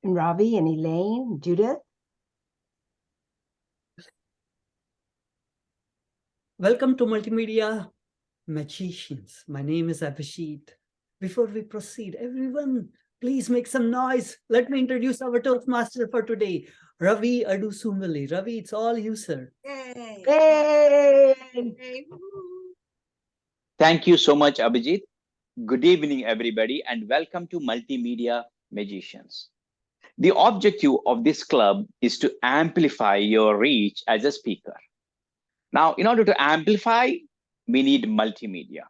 and Ravi and Elaine, Judith. Welcome to Multimedia Magicians. My name is Abhishek. Before we proceed, everyone, please make some noise. Let me introduce our Toastmaster for today, Ravi Adusumali. Ravi, it's all you, sir. Yay! Yay! Thank you so much, Abhijit. Good evening, everybody, and welcome to Multimedia Magicians. The objective of this club is to amplify your reach as a speaker. Now, in order to amplify, we need multimedia.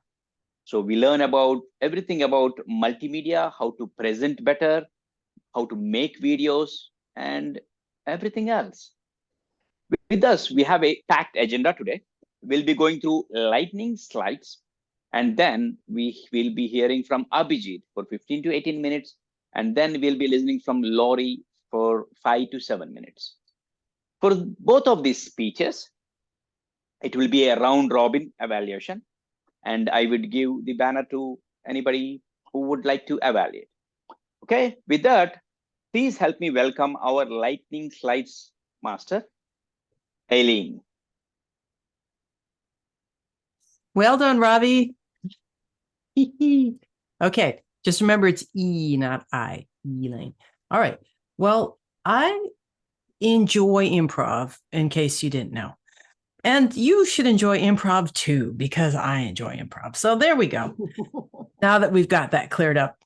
So we learn about everything about multimedia, how to present better, how to make videos, and everything else. With us, we have a packed agenda today. We'll be going through lightning slides, and then we will be hearing from Abhijit for 15 to 18 minutes, and then we'll be listening from Laurie for 5 to 7 minutes. For both of these speeches, it will be a round robin evaluation, and I would give the banner to anybody who would like to evaluate. Okay, with that, please help me welcome our lightning slides master, Aileen. Well done, Ravi. Okay, just remember it's E, not I, Elaine. All right. Well, I enjoy improv, in case you didn't know. And you should enjoy improv too, because I enjoy improv. So there we go. Now that we've got that cleared up.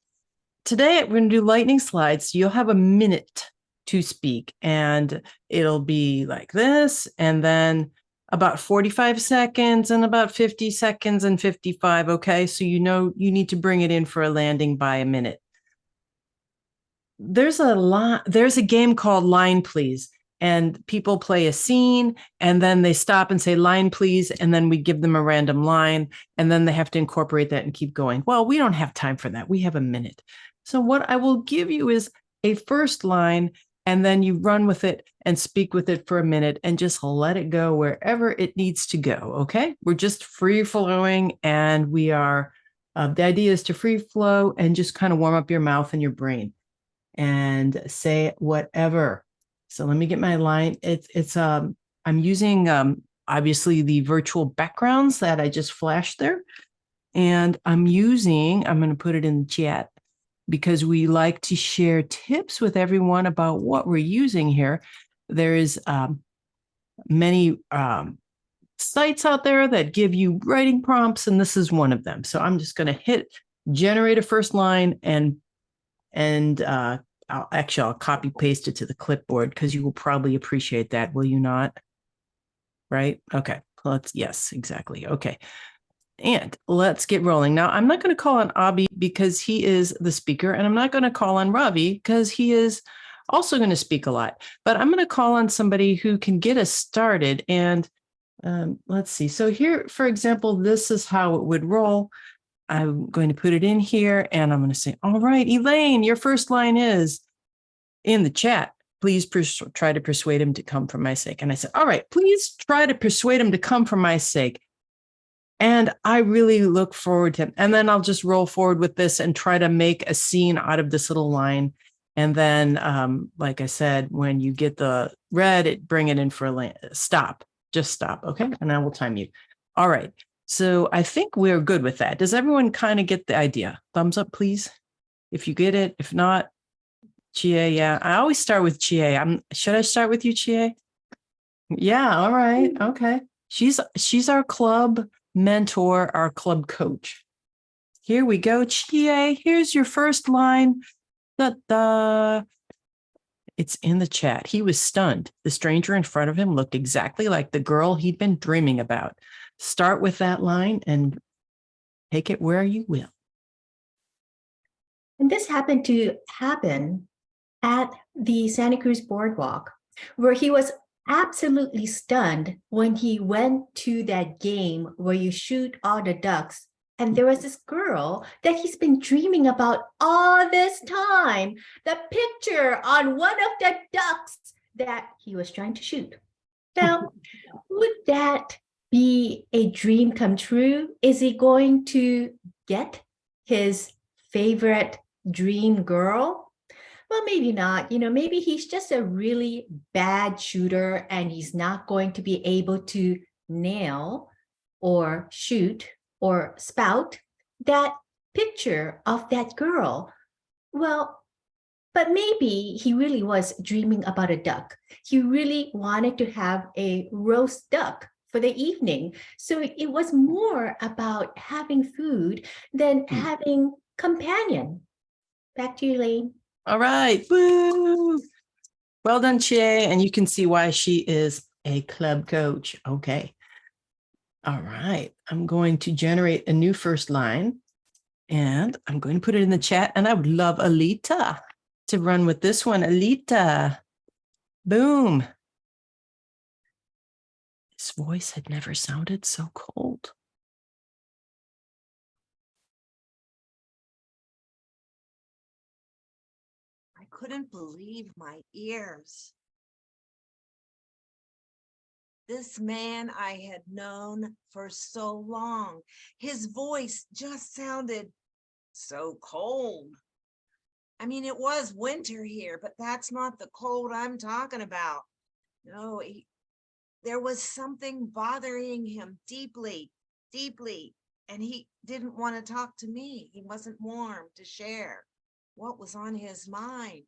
Today, we're going to do lightning slides. You'll have a minute to speak, and it'll be like this, and then about 45 seconds and about 50 seconds and 55. Okay. So you know you need to bring it in for a landing by a minute. There's a game called Line Please, and people play a scene and then they stop and say line please, and then we give them a random line, and then they have to incorporate that and keep going. Well, we don't have time for that. We have a minute. So what I will give you is a first line, and then you run with it and speak with it for a minute and just let it go wherever it needs to go. Okay. We're just free flowing, and we are, the idea is to free flow and just kind of warm up your mouth and your brain and say whatever. So let me get my line. I'm using, obviously the virtual backgrounds that I just flashed there. And I'm going to put it in the chat, because we like to share tips with everyone about what we're using here. There is many sites out there that give you writing prompts, and this is one of them. So I'm just going to hit generate a first line, and I'll copy paste it to the clipboard, because you will probably appreciate that, will you not? Right? Okay. Yes, exactly. Okay. And let's get rolling. Now, I'm not going to call on Abhi because he is the speaker, and I'm not going to call on Ravi because he is also going to speak a lot, but I'm going to call on somebody who can get us started. And let's see. So here, for example, this is how it would roll. I'm going to put it in here, and I'm going to say, all right, Elaine, your first line is in the chat. Please try to persuade him to come for my sake. And I said, all right, please try to persuade him to come for my sake. And I really look forward to it. And then I'll just roll forward with this and try to make a scene out of this little line. And then, like I said, when you get the red, bring it in for a stop. Just stop. Okay. And I will time you. All right. So I think we're good with that. Does everyone kind of get the idea? Thumbs up, please, if you get it. If not, Chie, yeah. I always start with Chie. Should I start with you, Chie? Yeah. All right. Okay. She's our club mentor, our club coach. Here we go. Chie, here's your first line. Da-da. It's in the chat. He was stunned. The stranger in front of him looked exactly like the girl he'd been dreaming about. Start with that line and take it where you will. And this happened to happen at the Santa Cruz Boardwalk, where he was absolutely stunned when he went to that game where you shoot all the ducks. And there was this girl that he's been dreaming about all this time, the picture on one of the ducks that he was trying to shoot. Now, would that be a dream come true? Is he going to get his favorite dream girl? Well, maybe not. Maybe he's just a really bad shooter and he's not going to be able to nail or shoot or spout that picture of that girl. Well, but maybe he really was dreaming about a duck. He really wanted to have a roast duck for the evening. So it was more about having food than having companion. Back to you, Elaine. All right. Woo. Well done, Che. And you can see why she is a club coach. Okay. All right. I'm going to generate a new first line and I'm going to put it in the chat. And I would love Alita to run with this one. Alita. Boom. His voice had never sounded so cold. I couldn't believe my ears. This man I had known for so long, his voice just sounded so cold. I mean, it was winter here, but that's not the cold I'm talking about. No, there was something bothering him deeply, deeply, and he didn't want to talk to me. He wasn't warm to share what was on his mind.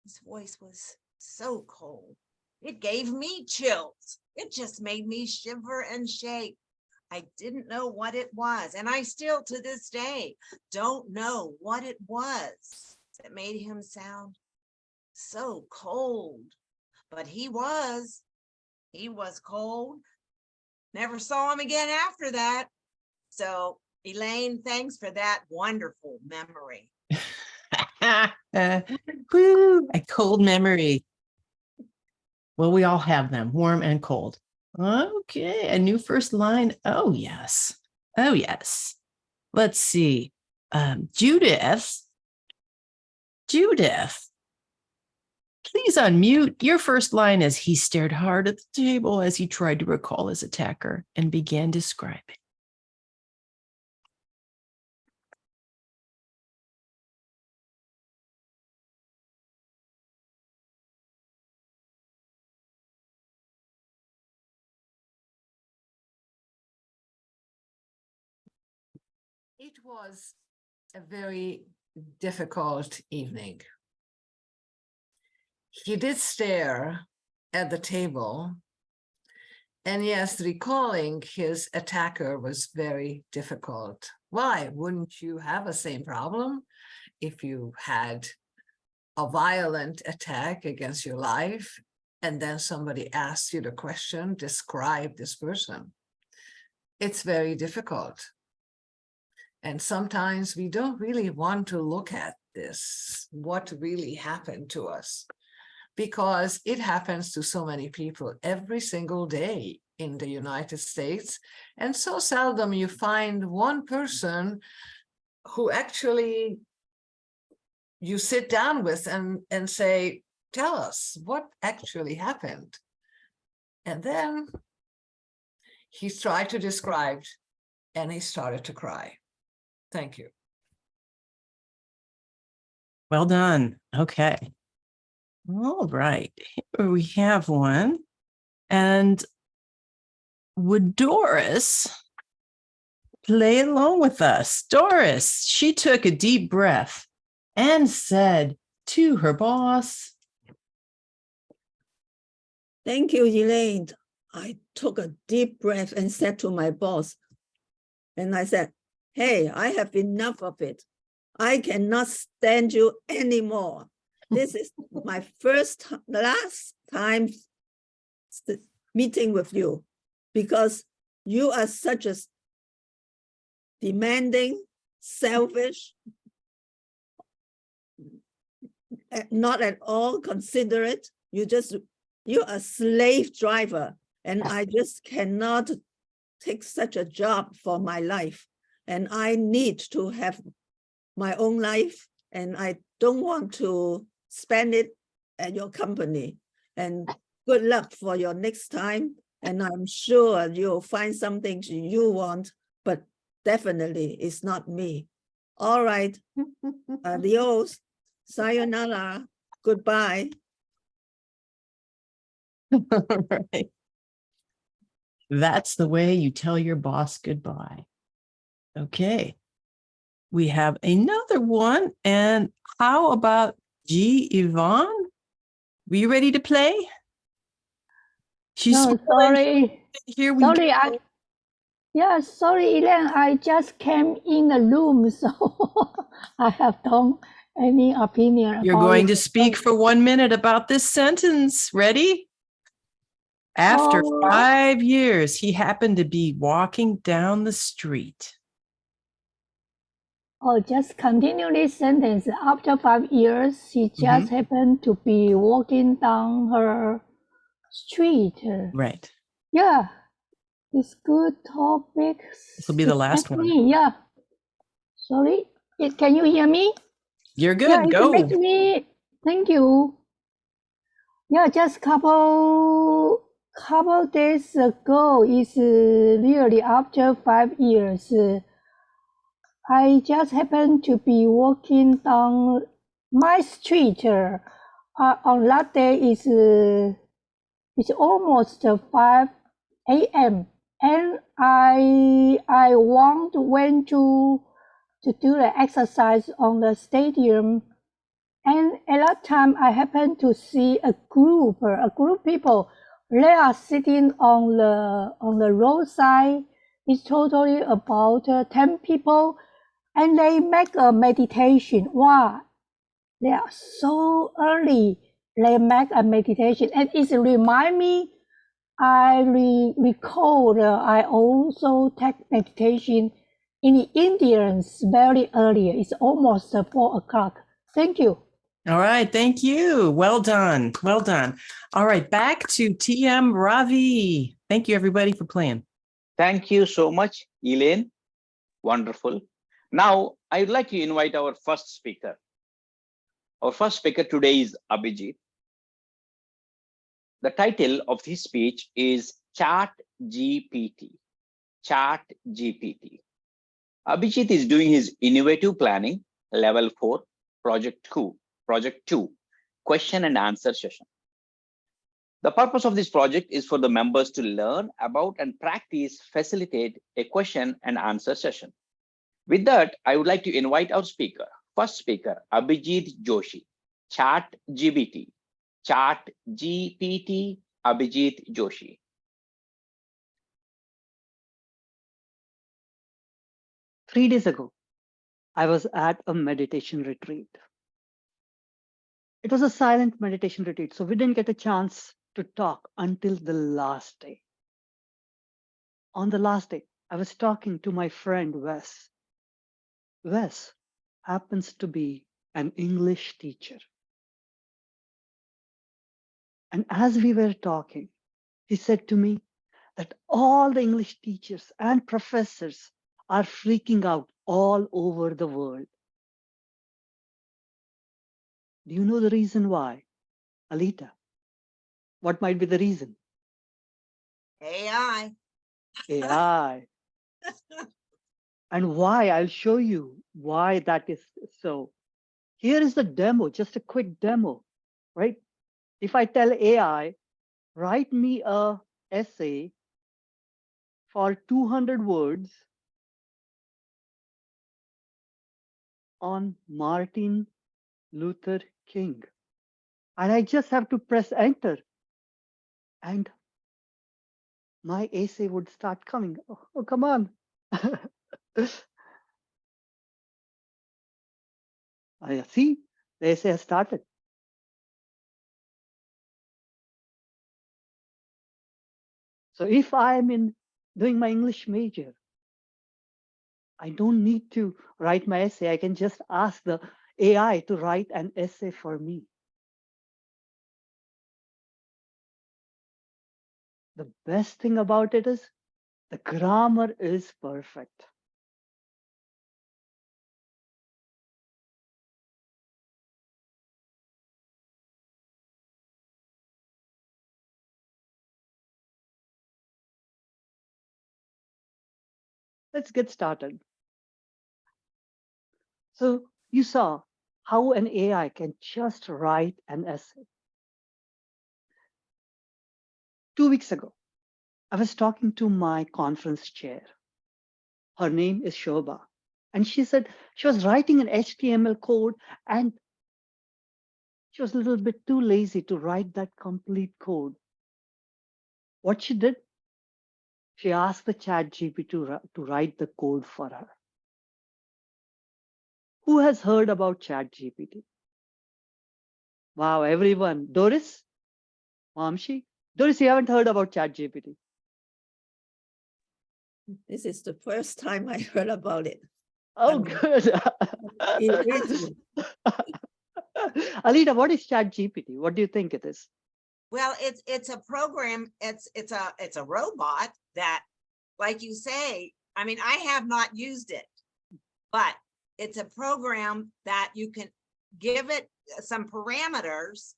His voice was so cold. It gave me chills. It just made me shiver and shake. I didn't know what it was, and I still to this day don't know what it was that made him sound so cold. But he was cold. Never saw him again after that. So, Elaine, thanks for that wonderful memory. Woo, a cold memory. Well, we all have them, warm and cold. Okay, a new first line. Oh, yes. Oh, yes. Let's see. Judith, please unmute. Your first line is, he stared hard at the table as he tried to recall his attacker and began describing. It was a very difficult evening. He did stare at the table, and yes, recalling his attacker was very difficult. Why wouldn't you have the same problem if you had a violent attack against your life and then somebody asks you the question, describe this person? It's very difficult. And sometimes we don't really want to look at this, what really happened to us, because it happens to so many people every single day in the United States. And so seldom you find one person who actually you sit down with and say, tell us what actually happened. And then he tried to describe and he started to cry. Thank you. Well done. Okay. All right. Here we have one. And would Doris play along with us? Doris, she took a deep breath and said to her boss, Thank you, Elaine. I took a deep breath and said to my boss, and I said, hey, I have enough of it. I cannot stand you anymore. This is my last time meeting with you because you are such a demanding, selfish, not at all considerate. You're a slave driver, and I just cannot take such a job for my life. And I need to have my own life, and I don't want to spend it at your company. And good luck for your next time. And I'm sure you'll find something you want, but definitely it's not me. All right. Adios. Sayonara. goodbye. Right. That's the way you tell your boss goodbye. Okay. We have another one. And how about G. Yvonne? Were you ready to play? She's No, smiling. sorry. Here we Sorry, go. yeah, sorry, Elaine. I just came in the room, so I have don't any opinion You're about going it. to speak for 1 minute about this sentence. Ready? After Oh. 5 years, he happened to be walking down the street. Oh, just continue this sentence. After 5 years, she just happened to be walking down her street. Right. Yeah, it's good topic. This will be the last one. Yeah. Sorry, can you hear me? You're good. Yeah, it Go. makes me. Thank you. Yeah, just couple days ago is really after 5 years. I just happened to be walking down my street. On that day is it's almost 5 a.m. and I went to do the exercise on the stadium. And at that time, I happened to see a group of people. They are sitting on the roadside. It's totally about 10 people, and they make a meditation. Wow, they are so early. They make a meditation, and it remind me. I recall I also take meditation in the Indians very early. It's almost 4 o'clock. Thank you. All right. Thank you. Well done. Well done. All right. Back to TM Ravi. Thank you, everybody, for playing. Thank you so much, Elaine. Wonderful. Now, I would like to invite our first speaker. Our first speaker today is Abhijit. The title of his speech is Chat GPT. Chat GPT. Abhijit is doing his innovative planning, level 4, project 2, question and answer session. The purpose of this project is for the members to learn about and practice, facilitate a question and answer session. With that, I would like to invite our speaker, first speaker, Abhijit Joshi, Chat GPT. Chat GPT, Abhijit Joshi. Three days ago, I was at a meditation retreat. It was a silent meditation retreat, so we didn't get a chance to talk until the last day. On the last day, I was talking to my friend Wes. Wes happens to be an English teacher. And as we were talking, he said to me that all the English teachers and professors are freaking out all over the world. Do you know the reason why? Alita, what might be the reason? AI. AI. And why? I'll show you why that is so. Here is the demo, just a quick demo, right? If I tell AI, write me a essay for 200 words on Martin Luther King, and I just have to press enter, and my essay would start coming. Oh, come on. I see, the essay has started. So if I'm doing my English major, I don't need to write my essay. I can just ask the AI to write an essay for me. The best thing about it is the grammar is perfect. Let's get started. So you saw how an AI can just write an essay. 2 weeks ago, I was talking to my conference chair. Her name is Shobha. And she said she was writing an HTML code and she was a little bit too lazy to write that complete code. What she did, she asked the chat GPT to write the code for her. Who has heard about chat GPT? Wow, everyone. Doris? Mamshi? Doris, you haven't heard about chat GPT. This is the first time I heard about it. Oh, Um, good. Immediately. Alita, what is chat GPT? What do you think it is? Well, it's a program, it's a robot that, like you say, I mean, I have not used it, but it's a program that you can give it some parameters,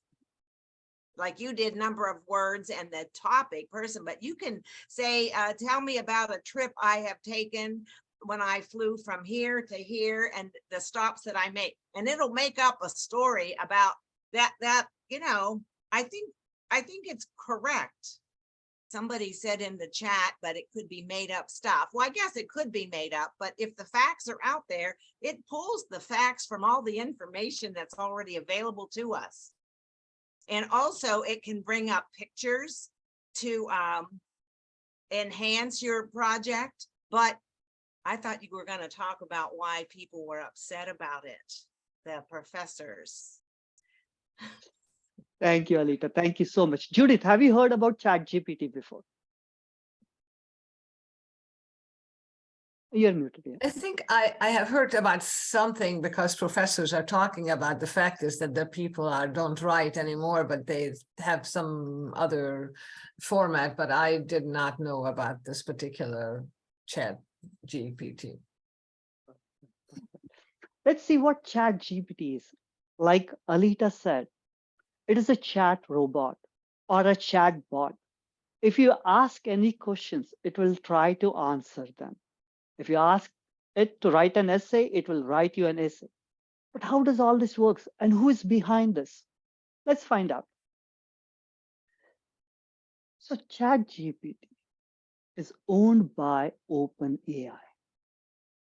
like you did, number of words and the topic person, but you can say, tell me about a trip I have taken when I flew from here to here and the stops that I made. And it'll make up a story about that, you know, I think it's correct. Somebody said in the chat, but it could be made up stuff. Well, I guess it could be made up, but if the facts are out there, it pulls the facts from all the information that's already available to us. And also it can bring up pictures to enhance your project. But I thought you were going to talk about why people were upset about it, the professors. Thank you, Alita. Thank you so much. Judith, have you heard about chat GPT before? You're muted. Yeah. I think I have heard about something because professors are talking about the fact is that the people don't write anymore, but they have some other format, but I did not know about this particular chat GPT. Let's see what chat GPT is. Like Alita said, it is a chat robot or a chat bot. If you ask any questions, it will try to answer them. If you ask it to write an essay, it will write you an essay. But how does all this work and who is behind this? Let's find out. So ChatGPT is owned by OpenAI.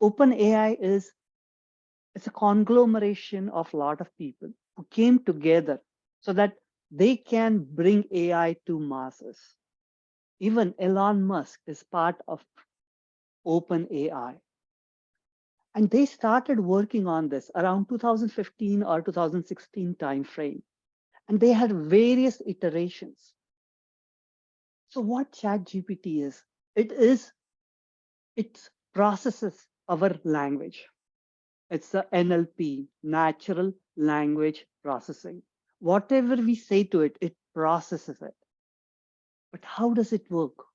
OpenAI it's a conglomeration of a lot of people who came together so that they can bring AI to masses. Even Elon Musk is part of OpenAI. And they started working on this around 2015 or 2016 timeframe. And they had various iterations. So what ChatGPT is, it processes our language. It's the NLP, natural language processing. Whatever we say to it, it processes it. But how does it work?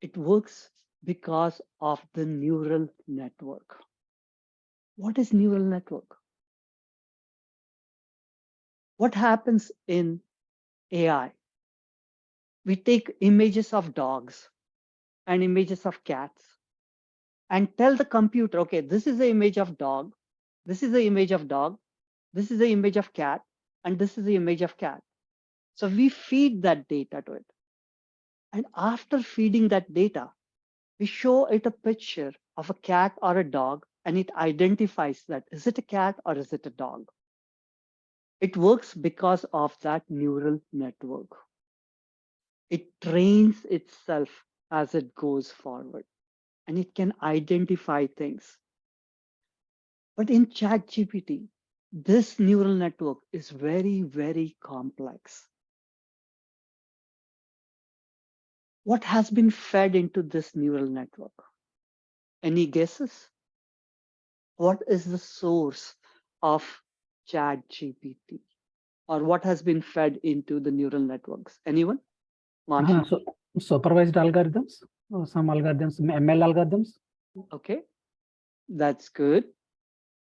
It works because of the neural network. What is neural network? What happens in AI? We take images of dogs and images of cats and tell the computer, okay, this is the image of dog, this is the image of dog, this is the image of cat, and this is the image of cat. So we feed that data to it. And after feeding that data, we show it a picture of a cat or a dog, and it identifies that, is it a cat or is it a dog? It works because of that neural network. It trains itself as it goes forward, and it can identify things. But in ChatGPT, this neural network is very, very complex. What has been fed into this neural network? Any guesses? What is the source of ChatGPT? Or what has been fed into the neural networks? Anyone? So supervised algorithms, some algorithms, ML algorithms. Okay, that's good.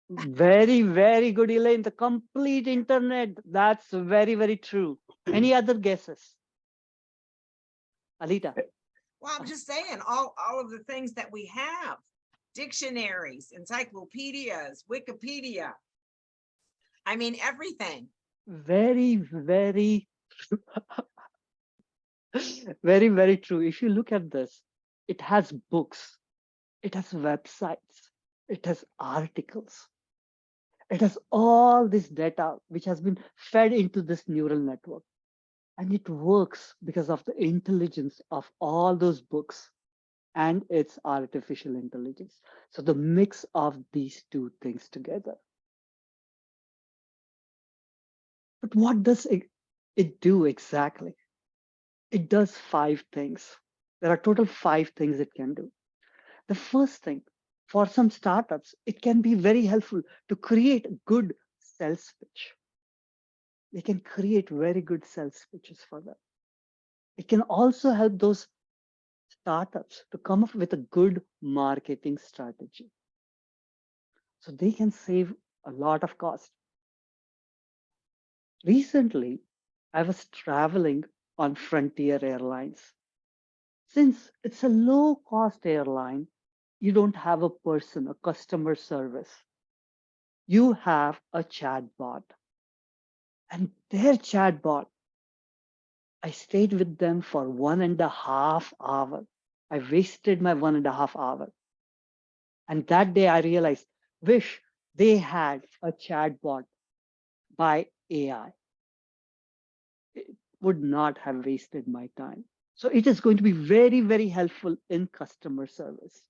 Very, very good, Elaine. The complete internet. That's very, very true. Any other guesses? Alita. Well, I'm just saying all of the things that we have, dictionaries, encyclopedias, Wikipedia, I mean, everything. Very, very, very, very true. If you look at this, it has books, it has websites, it has articles, it has all this data which has been fed into this neural network. And it works because of the intelligence of all those books and its artificial intelligence. So the mix of these two things together. But what does it do exactly? It does 5 things. There are total 5 things it can do. The first thing, for some startups, it can be very helpful to create good sales pitch. They can create very good sales pitches for them. It can also help those startups to come up with a good marketing strategy. So they can save a lot of cost. Recently, I was traveling on Frontier Airlines. Since it's a low cost airline, you don't have a person, a customer service. You have a chatbot. And their chatbot, I stayed with them for 1.5 hours. I wasted my 1.5 hours. And that day I realized, wish they had a chatbot by AI. It would not have wasted my time. So it is going to be very, very helpful in customer service.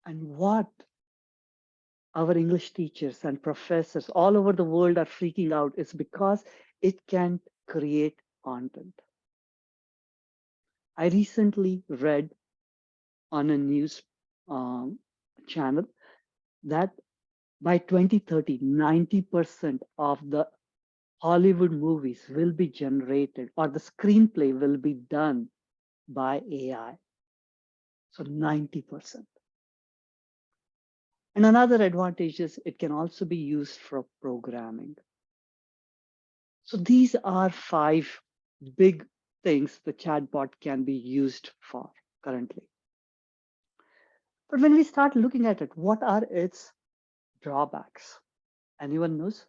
And what our English teachers and professors all over the world are freaking out is because it can create content. I recently read on a news channel that by 2030, 90% of the Hollywood movies will be generated or the screenplay will be done by AI. So 90%. And another advantage is it can also be used for programming. So these are 5 big things the chatbot can be used for currently. But when we start looking at it, what are its drawbacks? Anyone knows?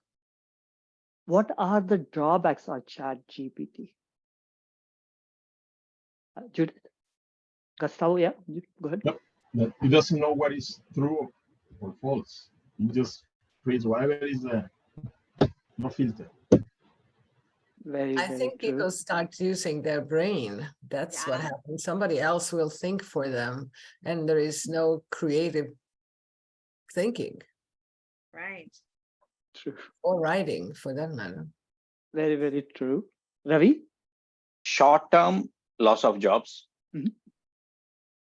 What are the drawbacks of ChatGPT? Judith? Gustavo, yeah, go ahead. Yep. That it doesn't know what is true or false. It just creates whatever is there. No filter. Very, I very think true. people start using their brain. That's what Yeah. happens. Somebody else will think for them, and there is no creative thinking Right. True. or writing for that matter. Very, very true. Ravi? Short-term loss of jobs.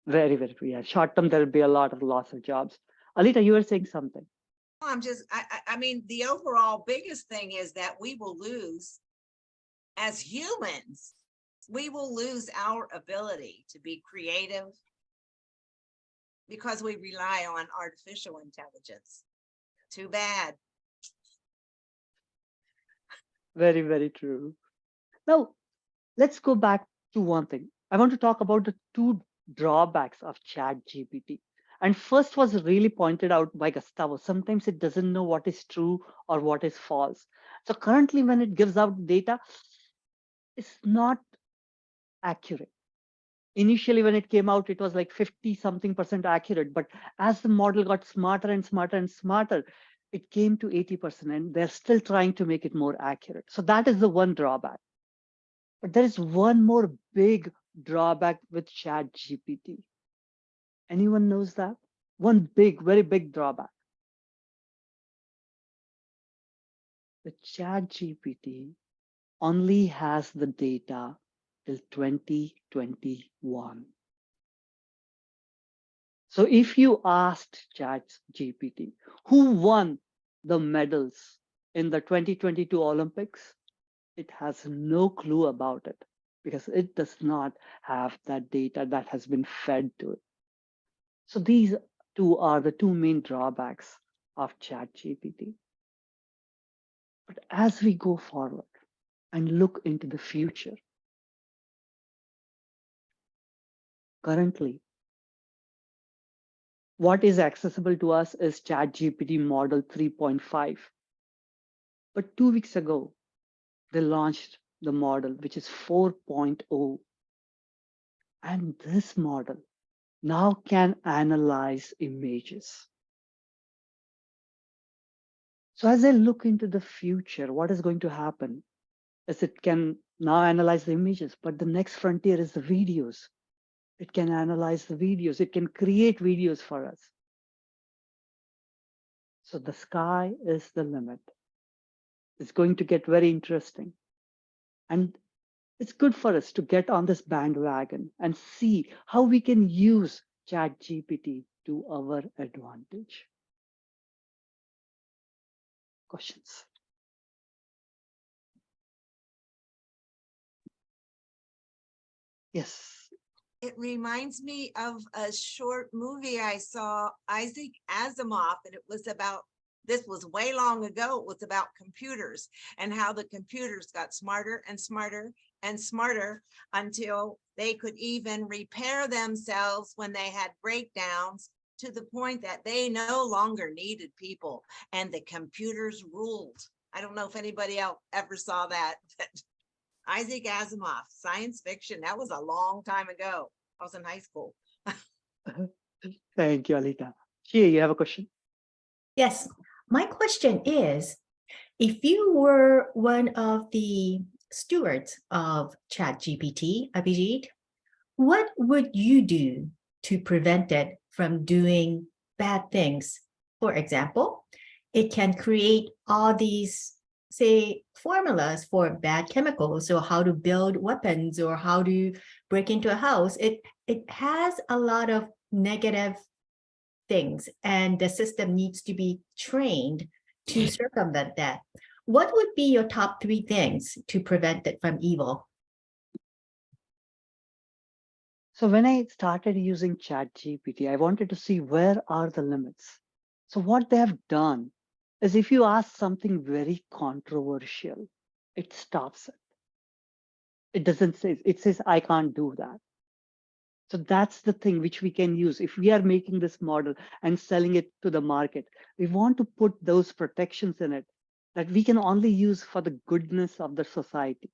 Very, very true. Yeah, short term, there will be a lot of loss of jobs. Alita, you were saying something. I mean, the overall biggest thing is that we will lose as humans, we will lose our ability to be creative because we rely on artificial intelligence. Too bad. Very, very true. Now, let's go back to one thing. I want to talk about the 2 drawbacks of ChatGPT. And first was really pointed out by Gustavo. Sometimes it doesn't know what is true or what is false. So currently, when it gives out data, it's not accurate. Initially, when it came out, it was like 50-something% accurate. But as the model got smarter and smarter and smarter, it came to 80%, and they're still trying to make it more accurate. So that is the one drawback. But there is one more big drawback with ChatGPT. Anyone knows that? One big, very big drawback. The ChatGPT only has the data till 2021. So if you asked ChatGPT who won the medals in the 2022 Olympics, it has no clue about it because it does not have that data that has been fed to it. So these 2 are the 2 main drawbacks of ChatGPT. But as we go forward and look into the future, currently, what is accessible to us is ChatGPT model 3.5. But 2 weeks ago, they launched the model, which is 4.0. And this model now can analyze images. So as I look into the future, what is going to happen is it can now analyze the images, but the next frontier is the videos. It can analyze the videos. It can create videos for us. So the sky is the limit. It's going to get very interesting. And it's good for us to get on this bandwagon and see how we can use ChatGPT to our advantage. Questions? Yes. It reminds me of a short movie I saw, Isaac Asimov, and it was about, this was way long ago, it was about computers and how the computers got smarter and smarter and smarter until they could even repair themselves when they had breakdowns, to the point that they no longer needed people and the computers ruled. I don't know if anybody else ever saw that. Isaac Asimov, science fiction. That was a long time ago. I was in high school. Thank you, Alita. Shia, you have a question? Yes, my question is, if you were one of the stewards of ChatGPT, Abhijit, what would you do to prevent it from doing bad things? For example, it can create all these, say, formulas for bad chemicals, or how to build weapons, or how to break into a house. It has a lot of negative things, and the system needs to be trained to circumvent that. What would be your top 3 things to prevent it from evil? So when I started using ChatGPT, I wanted to see where are the limits. So what they have done is, if you ask something very controversial, it stops it. It doesn't say, it says, I can't do that. So that's the thing which we can use. If we are making this model and selling it to the market, we want to put those protections in it that we can only use for the goodness of the society.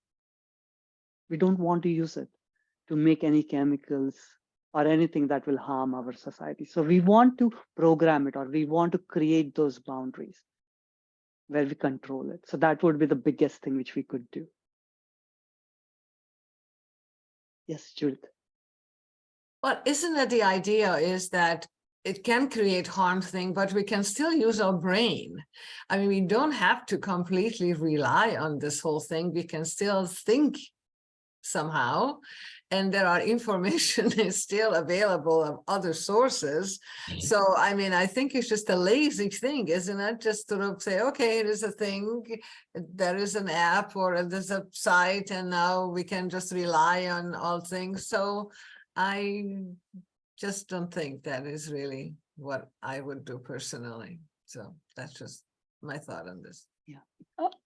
We don't want to use it to make any chemicals or anything that will harm our society. So we want to program it, or we want to create those boundaries where we control it. So that would be the biggest thing which we could do. Yes, Judith. Well, isn't it the idea is that it can create harm thing, but we can still use our brain. I mean, we don't have to completely rely on this whole thing. We can still think somehow, and there are information is still available of other sources. So, I mean, I think it's just a lazy thing, isn't it? Just sort of say, okay, it is a thing, there is an app or there's a site, and now we can just rely on all things. So I just don't think that is really what I would do personally. So that's just my thought on this. Yeah.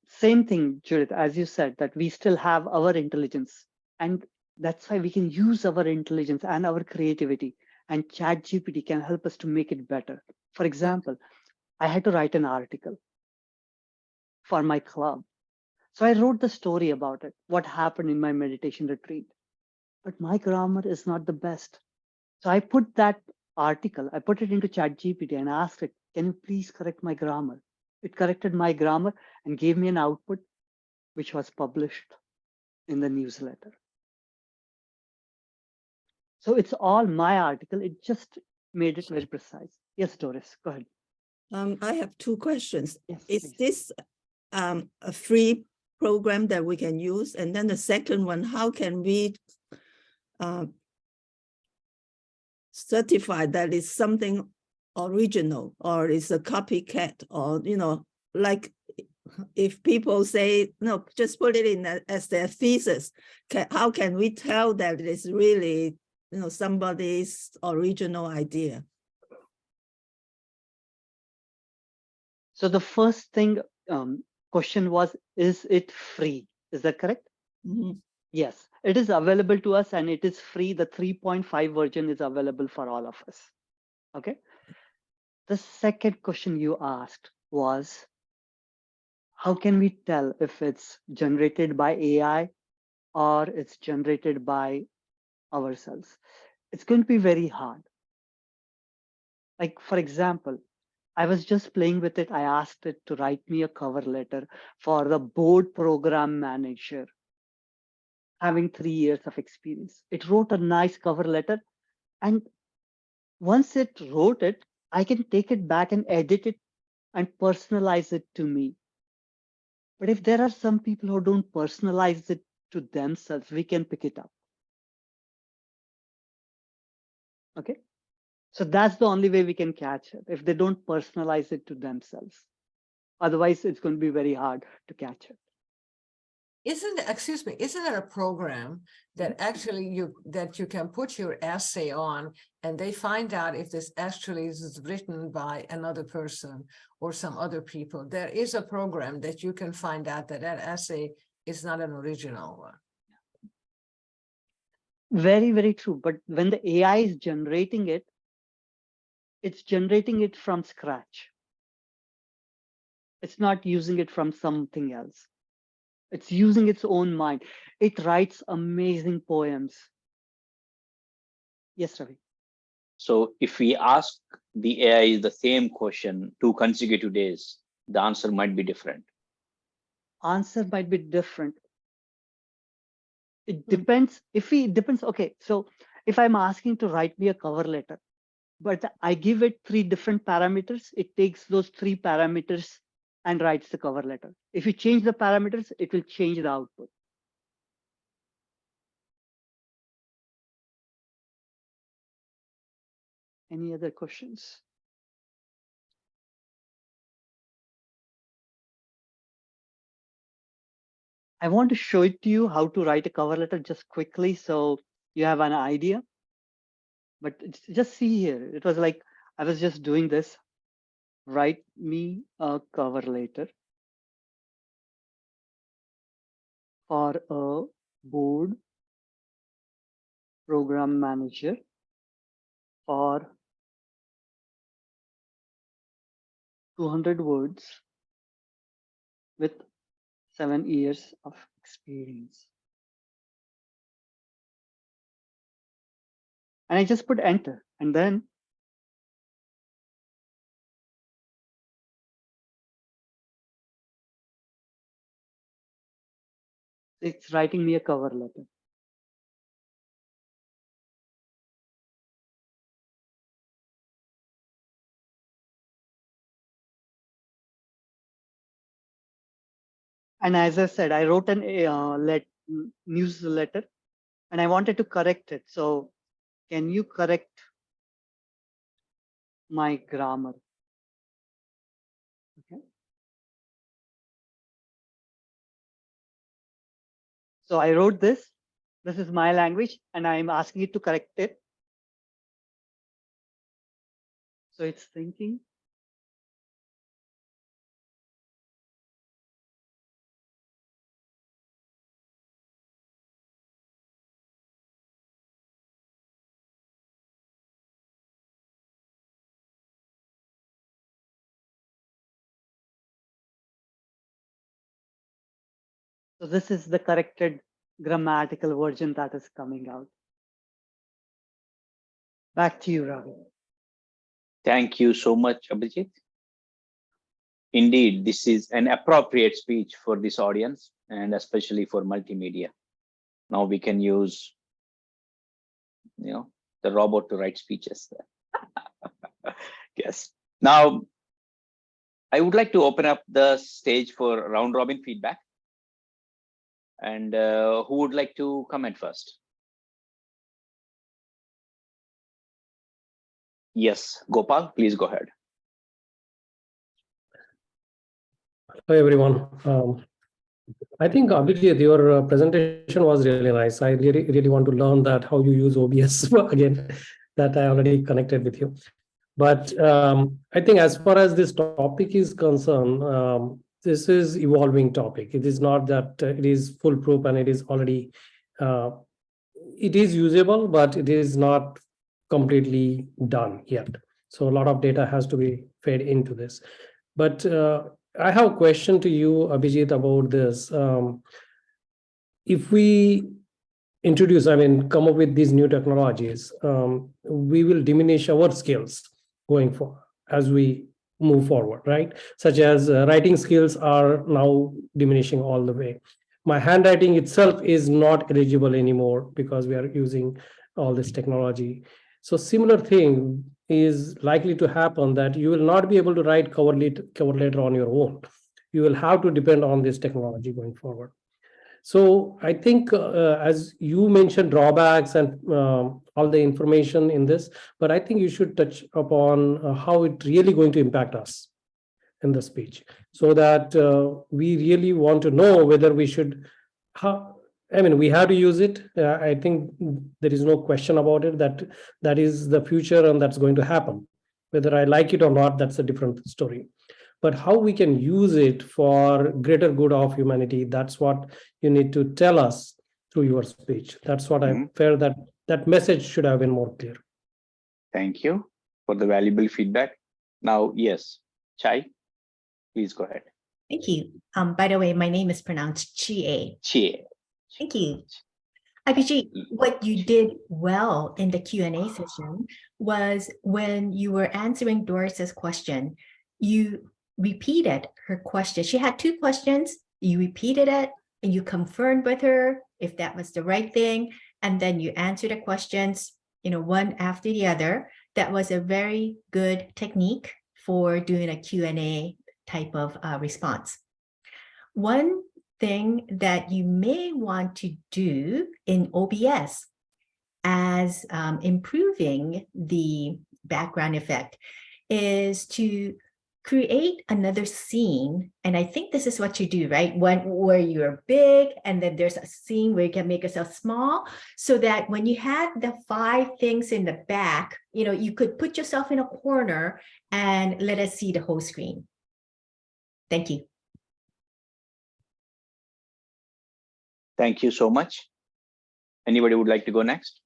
Same thing, Judith, as you said, that we still have our intelligence, and that's why we can use our intelligence and our creativity, and ChatGPT can help us to make it better. For example, I had to write an article for my club. So I wrote the story about it, what happened in my meditation retreat. But my grammar is not the best. So I put that article, I put it into ChatGPT and asked it, can you please correct my grammar? It corrected my grammar and gave me an output, which was published in the newsletter. So it's all my article. It just made it very precise. Yes, Doris, go ahead. I have 2 questions. Yes, Is please. this a free program that we can use? And then the second one, how can we certify that it's something original, or it's a copycat, or, like if people say, no, just put it in as their thesis, how can we tell that it's really, somebody's original idea? So the first thing, question was, is it free? Is that correct? Mhm. Yes, it is available to us and it is free. The 3.5 version is available for all of us. Okay. The second question you asked was, how can we tell if it's generated by AI or it's generated by ourselves? It's going to be very hard. Like, for example, I was just playing with it. I asked it to write me a cover letter for the board program manager, having 3 years of experience. It wrote a nice cover letter. And once it wrote it, I can take it back and edit it and personalize it to me. But if there are some people who don't personalize it to themselves, we can pick it up. Okay. So that's the only way we can catch it, if they don't personalize it to themselves. Otherwise, it's going to be very hard to catch it. Isn't there a program that actually you can put your essay on and they find out if this actually is written by another person or some other people? There is a program that you can find out that essay is not an original one. Very, very true. But when the AI is generating it, it's generating it from scratch. It's not using it from something else. It's using its own mind. It writes amazing poems. Yes, Ravi. So if we ask the AI the same question 2 consecutive days, the answer might be different. Answer might be different. It depends. Depends. Okay, so if I'm asking to write me a cover letter, but I give it 3 different parameters, it takes those 3 parameters and writes the cover letter. If you change the parameters, it will change the output. Any other questions? I want to show it to you how to write a cover letter just quickly so you have an idea. But just see here, it was like, I was just doing this. Write me a cover letter for a board program manager for 200 words with 7 years of experience. And I just put enter, and then it's writing me a cover letter. And as I said, I wrote an newsletter and I wanted to correct it. So can you correct my grammar? Okay. So I wrote this. This is my language, and I'm asking it to correct it. So it's thinking. So this is the corrected grammatical version that is coming out. Back to you, Ravi. Thank you so much, Abhijit. Indeed, this is an appropriate speech for this audience and especially for multimedia. Now we can use, the robot to write speeches. Yes. Now, I would like to open up the stage for round robin feedback. And who would like to comment first? Yes, Gopal, please go ahead. Hi, everyone. I think, Abhijit, your presentation was really nice. I really want to learn that how you use OBS again, that I already connected with you. But I think as far as this topic is concerned, this is evolving topic. It is not that it is foolproof and it is already, it is usable, but it is not completely done yet. So a lot of data has to be fed into this. But I have a question to you, Abhijit, about this. If we come up with these new technologies, we will diminish our skills going forward as we move forward, right? Such as writing skills are now diminishing all the way. My handwriting itself is not eligible anymore because we are using all this technology. So similar thing is likely to happen, that you will not be able to write cover letter on your own. You will have to depend on this technology going forward. So I think, as you mentioned, drawbacks and all the information in this, but I think you should touch upon how it really going to impact us in the speech, so that we really want to know whether we should. We have to use it. I think there is no question about it, that that is the future and that's going to happen. Whether I like it or not, that's a different story. But how we can use it for greater good of humanity, that's what you need to tell us through your speech. That's what I felt, that message should have been more clear. Thank you for the valuable feedback. Now, yes, Chai, please go ahead. Thank you. By the way, my name is pronounced Chie. Chie. Thank you. Abhijit, what you did well in the Q&A session was when you were answering Doris's question, you repeated her question. She had two questions. You repeated it and you confirmed with her if that was the right thing. And then you answered the questions, one after the other. That was a very good technique for doing a Q&A type of response. One thing that you may want to do in OBS as improving the background effect is to create another scene. And I think this is what you do, right? Where you're big and then there's a scene where you can make yourself small, so that when you had the 5 things in the back, you could put yourself in a corner and let us see the whole screen. Thank you. Thank you so much. Anybody would like to go next?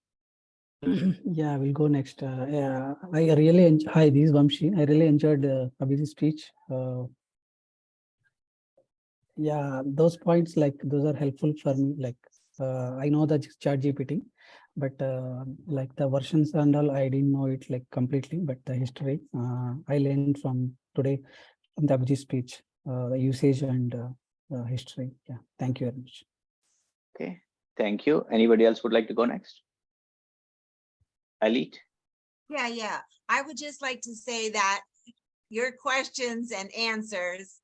Yeah, we'll go next. Yeah, I really hi, this is Vamshi. I really enjoyed Abhijit's speech. Yeah, those points, those are helpful for me. I know that it's ChatGPT, but the versions and all, I didn't know it completely. But the history I learned from today from the Abhijit speech, the usage and history. Yeah, thank you very much. Okay, thank you. Anybody else would like to go next? Alit? Yeah. I would just like to say that your questions and answers,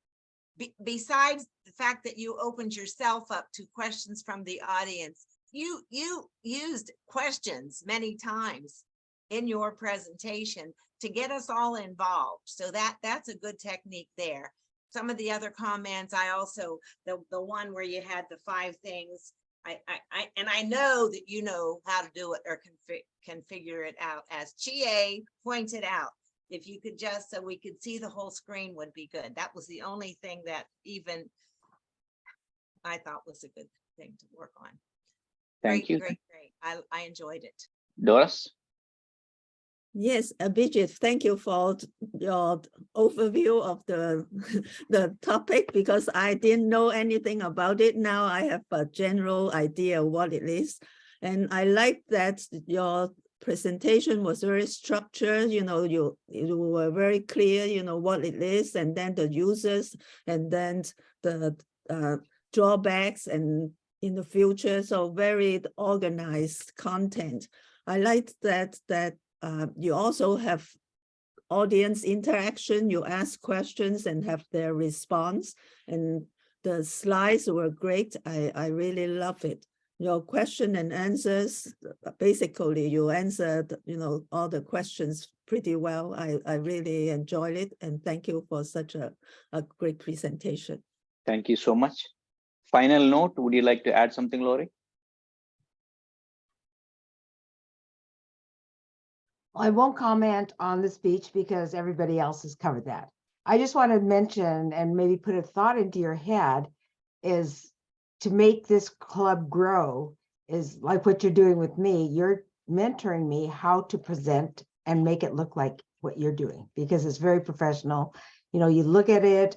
besides the fact that you opened yourself up to questions from the audience, you used questions many times in your presentation to get us all involved. So that's a good technique there. Some of the other comments, I also, the one where you had the 5 things, I know that you know how to do it or can figure it out, as Chie pointed out. If you could just, so we could see the whole screen, would be good. That was the only thing that even I thought was a good thing to work on. Thank you. Great. I enjoyed it. Doris? Yes, Abhijit, thank you for your overview of the topic, because I didn't know anything about it. Now I have a general idea of what it is. And I like that your presentation was very structured. You were very clear, what it is, and then the users, and then the drawbacks, and in the future. So very organized content. I like that you also have audience interaction. You ask questions and have their response, and the slides were great. I really love it. Your question and answers, basically you answered, all the questions pretty well. I really enjoyed it, and thank you for such a great presentation. Thank you so much. Final note, would you like to add something, Lori? I won't comment on the speech because everybody else has covered that. I just want to mention and maybe put a thought into your head is to make this club grow is like what you're doing with me. You're mentoring me how to present and make it look like what you're doing because it's very professional. You know, you look at it,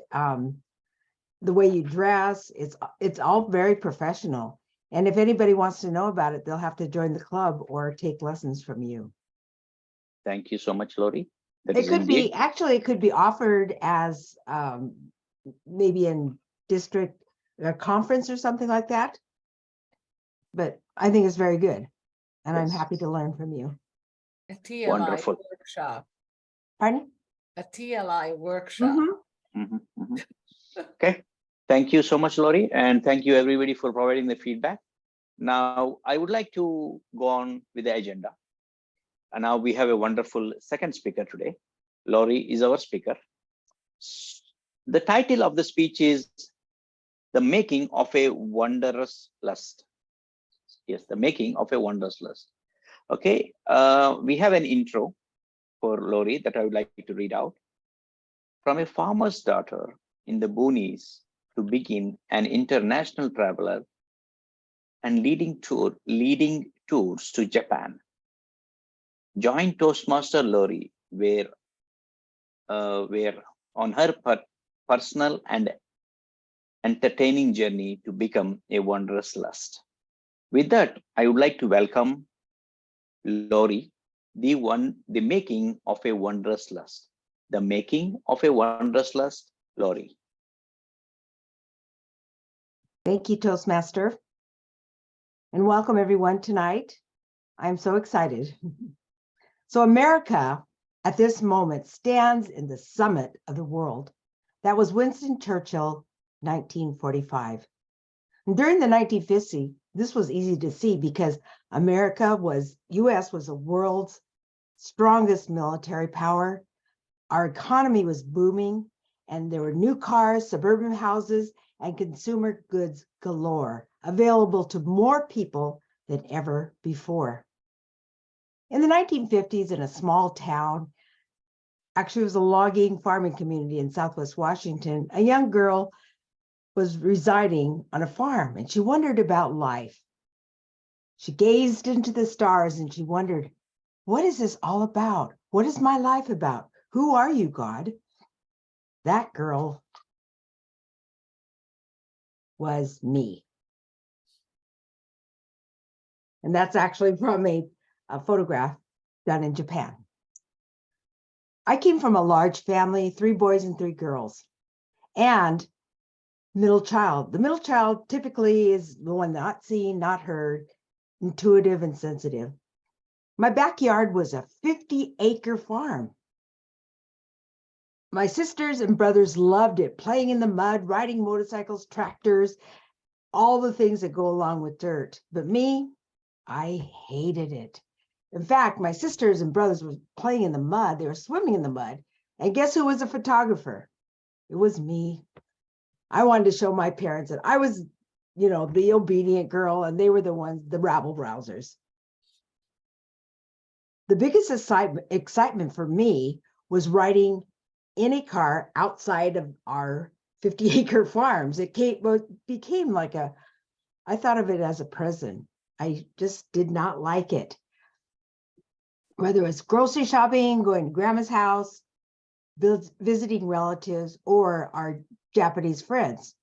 the way you dress, it's all very professional. And if anybody wants to know about it, they'll have to join the club or take lessons from you. Thank you so much, Lori. That It is could indeed. be, actually, it could be offered as maybe in district a conference or something like that. But I think it's very good. And I'm Yes. happy to learn from you. A TLI Wonderful. workshop. Pardon? A TLI workshop. Mhm. Okay. Thank you so much, Lori. And thank you everybody for providing the feedback. Now, I would like to go on with the agenda. And now we have a wonderful second speaker today. Lori is our speaker. The title of the speech is The Making of a Wondrous Lust. Yes, the making of a wondrous lust. Okay, we have an intro for Lori that I would like to read out. From a farmer's daughter in the boonies to begin an international traveler and leading tours to Japan. Join Toastmaster Lori where on her personal and entertaining journey to become a wondrous lust. With that, I would like to welcome Lori, the making of a wondrous lust. The making of a wondrous lust, Lori. Thank you, Toastmaster. And welcome everyone tonight. I'm so excited. So America at this moment stands in the summit of the world. That was Winston Churchill, 1945. And during the 1950s, this was easy to see because US was the world's strongest military power. Our economy was booming and there were new cars, suburban houses, and consumer goods galore available to more people than ever before. In the 1950s, in a small town, actually it was a logging farming community in Southwest Washington, a young girl was residing on a farm and she wondered about life. She gazed into the stars and she wondered, what is this all about? What is my life about? Who are you, God? That girl was me. And that's actually from a photograph done in Japan. I came from a large family, 3 boys and 3 girls, and middle child. The middle child typically is the one not seen, not heard, intuitive and sensitive. My backyard was a 50-acre farm. My sisters and brothers loved it, playing in the mud, riding motorcycles, tractors, all the things that go along with dirt. But me, I hated it. In fact, my sisters and brothers were playing in the mud. They were swimming in the mud. And guess who was a photographer? It was me. I wanted to show my parents that I was, the obedient girl, and they were the ones, the rabble rousers. The biggest excitement for me was riding in a car outside of our 50-acre farms. It became like I thought of it as a prison. I just did not like it. Whether it's grocery shopping, going to grandma's house, visiting relatives, or our Japanese friends.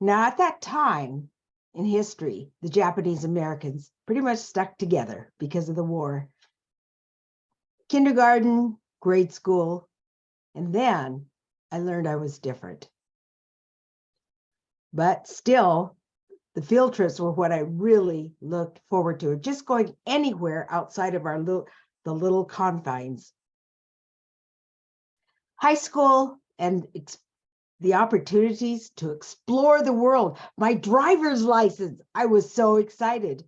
Now, at that time in history, the Japanese Americans pretty much stuck together because of the war. Kindergarten, grade school, and then I learned I was different. But still, the field trips were what I really looked forward to, just going anywhere outside of the little confines. High school and the opportunities to explore the world. My driver's license, I was so excited.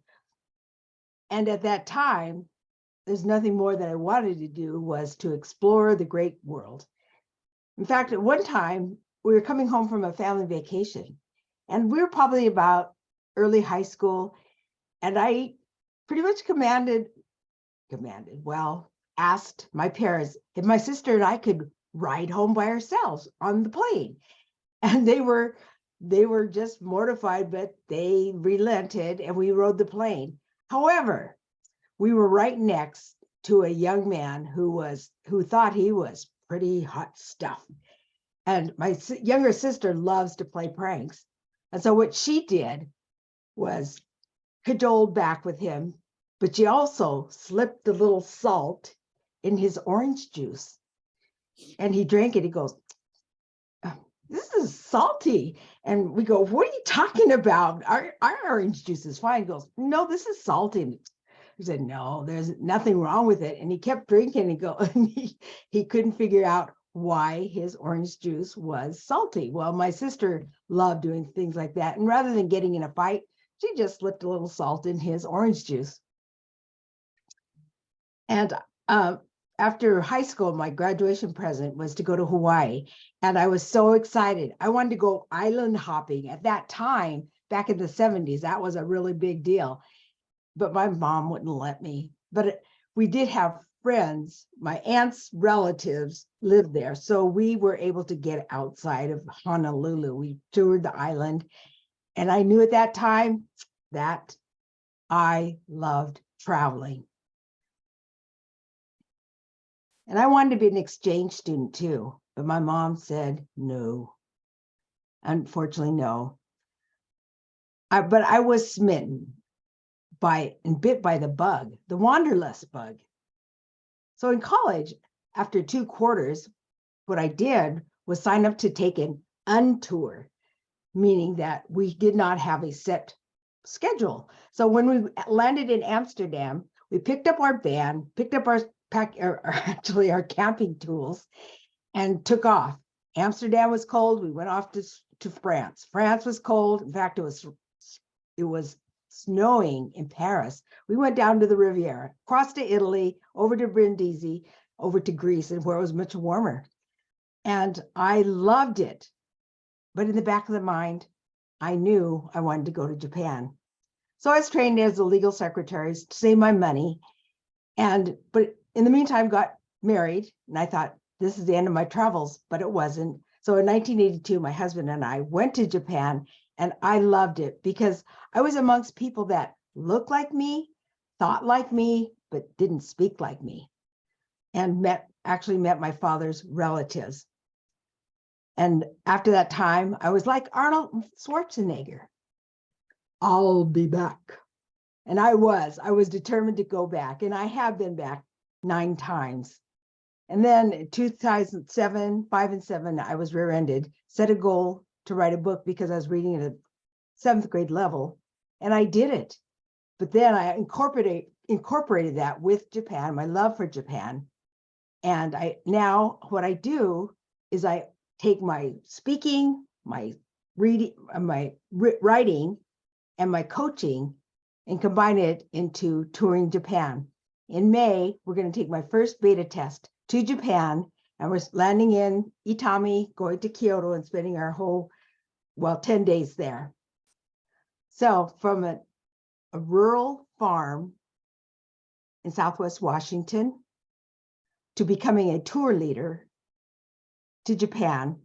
And at that time, there's nothing more that I wanted to do was to explore the great world. In fact, at one time, we were coming home from a family vacation, and we were probably about early high school, and I pretty much asked my parents if my sister and I could ride home by ourselves on the plane. And they were just mortified, but they relented and we rode the plane. However, we were right next to a young man who thought he was pretty hot stuff. And my younger sister loves to play pranks. And so what she did was cajoled back with him, but she also slipped a little salt in his orange juice. And he drank it. He goes, "This is salty." And we go, "What are you talking about? Our orange juice is fine." He goes, "No, this is salty." He said, "No, there's nothing wrong with it." And he kept drinking and he couldn't figure out why his orange juice was salty. Well, my sister loved doing things like that. And rather than getting in a fight, she just slipped a little salt in his orange juice. And after high school, my graduation present was to go to Hawaii. And I was so excited. I wanted to go island hopping. At that time, back in the 70s, that was a really big deal. But my mom wouldn't let me. But we did have friends. My aunt's relatives lived there. So we were able to get outside of Honolulu. We toured the island. And I knew at that time that I loved traveling. And I wanted to be an exchange student too, but my mom said no. Unfortunately, no. But I was smitten by and bit by the bug, the wanderlust bug. So in college, after 2 quarters, what I did was sign up to take an untour, meaning that we did not have a set schedule. So when we landed in Amsterdam, we picked up our van, picked up our our camping tools, and took off. Amsterdam was cold. We went off to France. France was cold. In fact, it was snowing in Paris. We went down to the Riviera, crossed to Italy, over to Brindisi, over to Greece, and where it was much warmer. And I loved it. But in the back of the mind, I knew I wanted to go to Japan. So I was trained as a legal secretary to save my money. But in the meantime, got married. And I thought, this is the end of my travels, but it wasn't. So in 1982, my husband and I went to Japan, and I loved it because I was amongst people that looked like me, thought like me, but didn't speak like me, and actually met my father's relatives. And after that time, I was like Arnold Schwarzenegger. I'll be back. And I was determined to go back. And I have been back 9 times. And then in 2007, 5 and 7, I was rear-ended, set a goal to write a book because I was reading at a 7th grade level. And I did it. But then I incorporated that with Japan, my love for Japan. And now what I do is I take my speaking, my reading, my writing, and my coaching and combine it into touring Japan. In May, we're going to take my first beta test to Japan, and we're landing in Itami, going to Kyoto, and spending our whole, 10 days there. So from a rural farm in Southwest Washington to becoming a tour leader to Japan,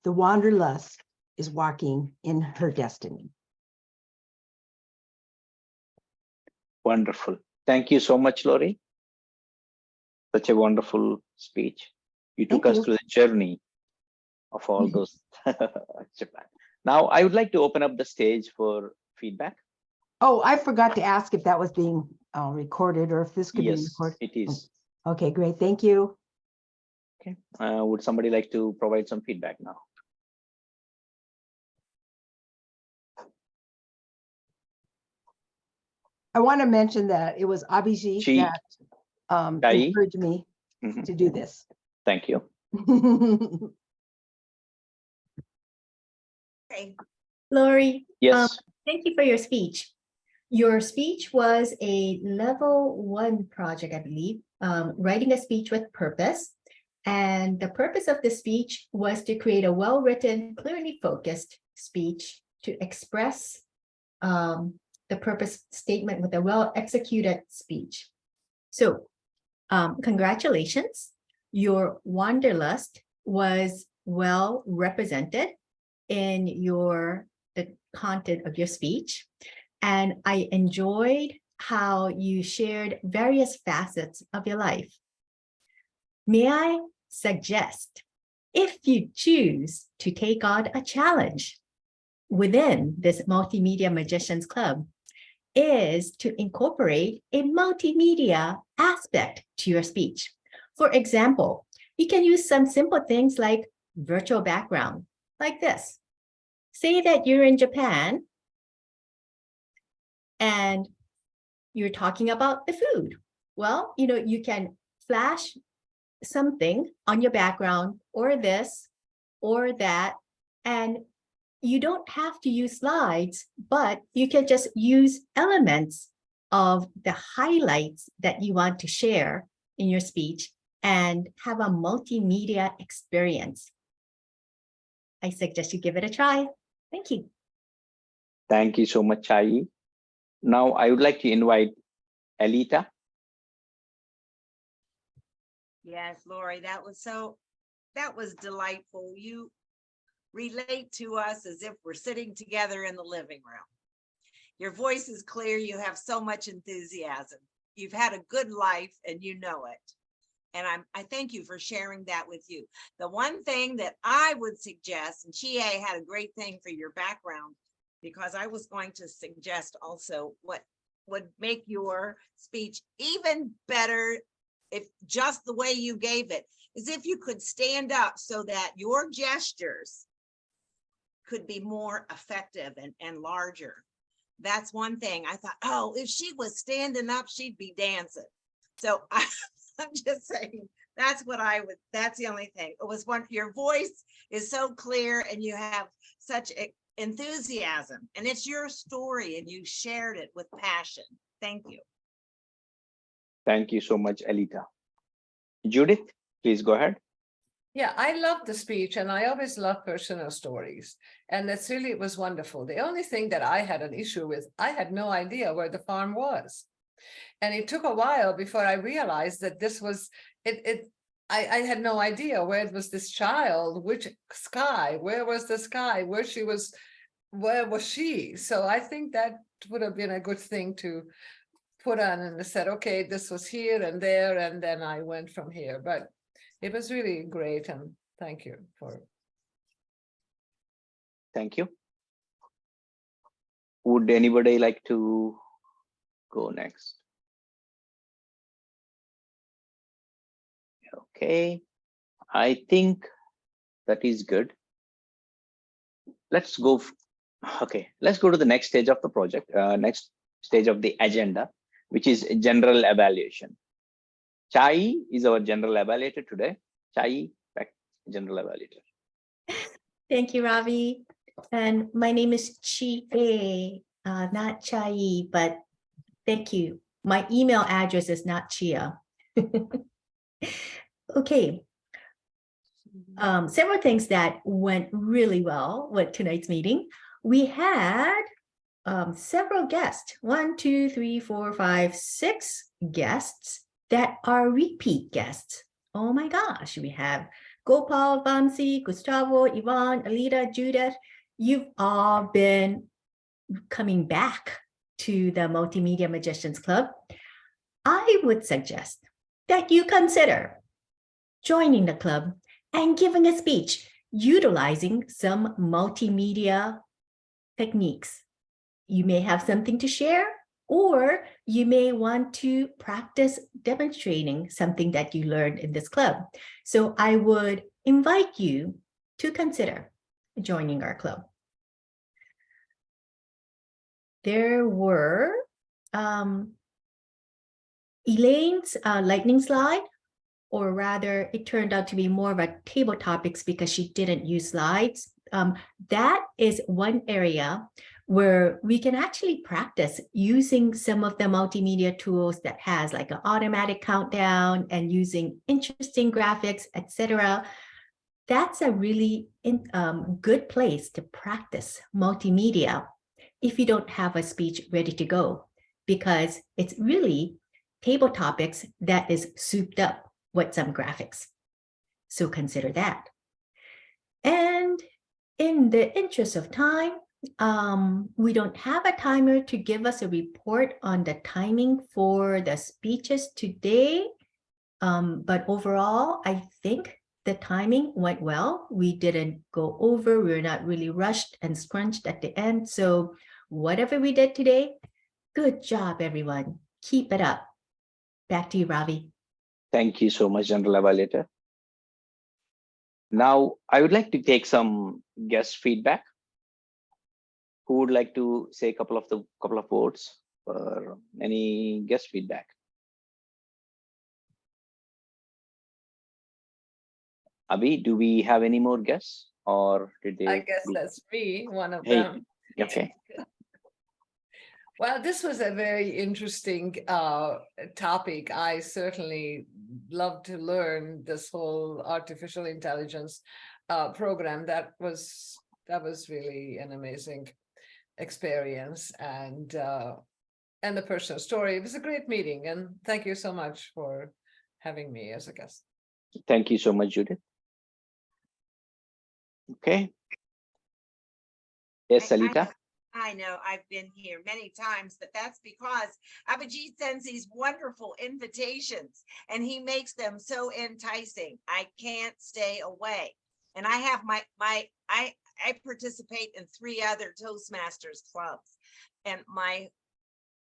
the wanderlust is walking in her destiny. Wonderful. Thank you so much, Lori. Such a wonderful speech. You took us through the journey of all those Japan. Now, I would like to open up the stage for feedback. Oh, I forgot to ask if that was being recorded or if this could be recorded. Yes, it is. Okay, great. Thank you. Okay. Would somebody like to provide some feedback now? I want to mention that it was Abhijit that encouraged me to do this. Thank you. Okay. Lori, Yes. thank you for your speech. Your speech was a level 1 project, I believe, writing a speech with purpose. And the purpose of the speech was to create a well-written, clearly focused speech to express the purpose statement with a well-executed speech. So congratulations. Your wanderlust was well represented in the content of your speech. And I enjoyed how you shared various facets of your life. May I suggest, if you choose to take on a challenge within this Multimedia Magicians Club, is to incorporate a multimedia aspect to your speech. For example, you can use some simple things like virtual background, like this. Say that you're in Japan and you're talking about the food. Well, you can flash something on your background or this or that, and you don't have to use slides, but you can just use elements of the highlights that you want to share in your speech and have a multimedia experience. I suggest you give it a try. Thank you. Thank you so much, Chai. Now I would like to invite Alita. Yes, Lori, that was delightful. You relate to us as if we're sitting together in the living room. Your voice is clear. You have so much enthusiasm. You've had a good life and you know it. And I thank you for sharing that with you. The one thing that I would suggest, and Chie had a great thing for your background, because I was going to suggest also what would make your speech even better, if just the way you gave it, is if you could stand up so that your gestures could be more effective and larger. That's one thing. I thought, oh, if she was standing up, she'd be dancing. So I'm just saying, that's the only thing. It was your voice is so clear and you have such enthusiasm, and it's your story and you shared it with passion. Thank you. Thank you so much, Alita. Judith, please go ahead. Yeah, I love the speech and I always love personal stories. And it was wonderful. The only thing that I had an issue with, I had no idea where the farm was. And it took a while before I realized that this was, I had no idea where was this child, which sky, where was the sky, where was she? So I think that would have been a good thing to put on, and I said, okay, this was here and there, and then I went from here. But it was really great, and thank you for. Thank you. Would anybody like to go next? Okay, I think that is good. Let's go. Okay, let's go to the next stage of the project, next stage of the agenda, which is general evaluation. Chai is our general evaluator today. Chai, general evaluator. Thank you, Ravi. And my name is Chi, not Chai, but thank you. My email address is not Chia. Okay. Several things that went really well with tonight's meeting. We had several guests, 1, 2, 3, 4, 5, 6 guests that are repeat guests. Oh my gosh, we have Gopal, Vamsi, Gustavo, Yvonne, Alita, Judith. You've all been coming back to the Multimedia Magicians Club. I would suggest that you consider joining the club and giving a speech utilizing some multimedia techniques. You may have something to share, or you may want to practice demonstrating something that you learned in this club. So I would invite you to consider joining our club. There were Elaine's lightning slide, or rather it turned out to be more of a table topics because she didn't use slides. That is one area where we can actually practice using some of the multimedia tools that has like an automatic countdown and using interesting graphics, etc. That's a really good place to practice multimedia if you don't have a speech ready to go, because it's really table topics that is souped up with some graphics. So consider that. And in the interest of time, We don't have a timer to give us a report on the timing for the speeches today. But overall, I think the timing went well. We didn't go over. We were not really rushed and scrunched at the end. So whatever we did today, good job, everyone. Keep it up. Back to you, Ravi. Thank you so much, General Evaluator. Now, I would like to take some guest feedback. Who would like to say a couple of words for any guest feedback? Abhi, do we have any more guests, or did they? I guess that's me, one of Hey, them. okay. Well, this was a very interesting topic. I certainly love to learn this whole artificial intelligence program. That was really an amazing experience, and the personal story. It was a great meeting, and thank you so much for having me as a guest. Thank you so much, Judith. Okay. Yes, Salita. I know I've been here many times, but that's because Abhijit sends these wonderful invitations and he makes them so enticing. I can't stay away. And I have I participate in 3 other Toastmasters clubs, and my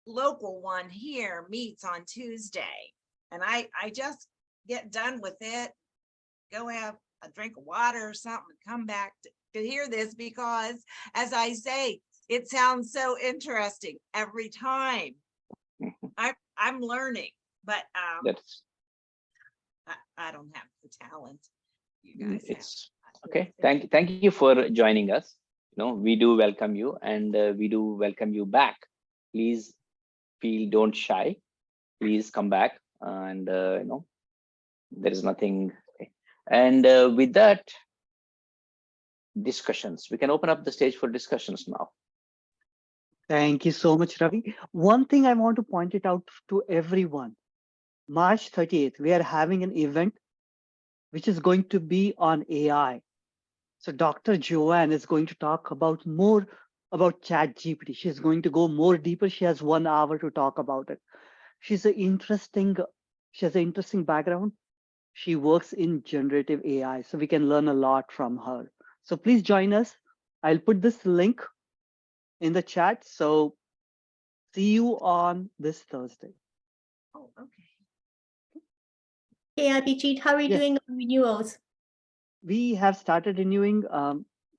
local one here meets on Tuesday. And I just get done with it, go have a drink of water or something, come back to hear this, because as I say, it sounds so interesting every time. I'm learning, but That's I don't have the talent. You guys it's have. okay. Thank you for joining us. We do welcome you, and we do welcome you back. Please don't shy. Please come back, and there is nothing. And with that, discussions. We can open up the stage for discussions now. Thank you so much, Ravi. One thing I want to point it out to everyone. March 30th, we are having an event which is going to be on AI. So Dr. Joanne is going to talk about more about ChatGPT. She's going to go more deeper. She has 1 hour to talk about it. She has an interesting background. She works in generative AI, so we can learn a lot from her. So please join us. I'll put this link in the chat. So see you on this Thursday. Oh, okay. Hey, Abhijit, how are you doing on renewals? We have started renewing.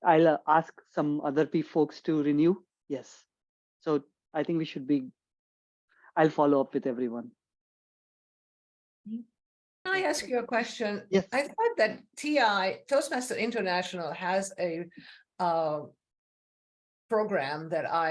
I'll ask some other folks to renew. Yes. So I think we should be, I'll follow up with everyone. Can I ask you a question? Yes. I thought that Toastmaster International has a program that I